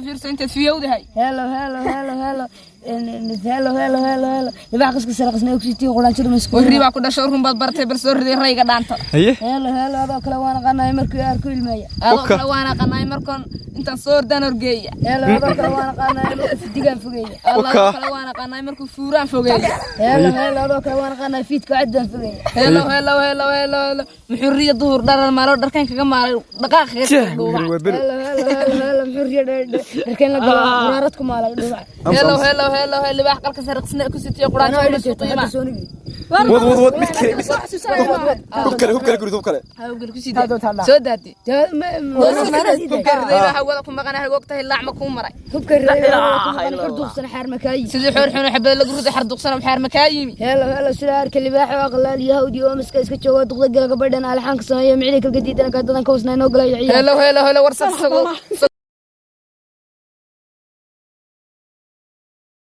fiirso inta fiyowda hay هلا هلا هلا هلا هلا هلا هلا هلا يبقى قصك سرقسنا وكشتي قران شر مسكو warriba ku dhasho run bad bartay bal soo riday rayga dhaanta haye هلا هلا هذا كلا وانا قناي markii arko ilmaya adoo kala waana qanay markan inta soo ordan orgeeya هلا هذا كلا وانا قناي digan fogeeya adoo kala waana qanay markuu fuuraan fogeeya هلا هلا هذا كلا وانا قناي fiidka cadan fogeeya hello hello hello hello muxuriya duhur dharan maalo dharkan kaga maalay dhaqaaqeeda dhuuba هلا هلا هلا muxuriya dharkan la galo quraarad ku maalay dhuuba hello hello hello hello wax qalka sarqsna ku sitiyo quraan soo qiima wad mid kale hub kale gurido kale hawgal ku sidii soo daati hawada hawada ku maqanahay waqtiga laacma ku maray hubka reeyo xarduqsan xaar makaayi sidii xoor xun xabad la gurido xarduqsan xaar makaayi هلا هلا سلار كل واحد وقلال يهودي ومسك اسك جوه دقدق قبدنا على حنك سميه معلي كل جديد انا قاعد كوسنا نوغلا hello hello hello warsa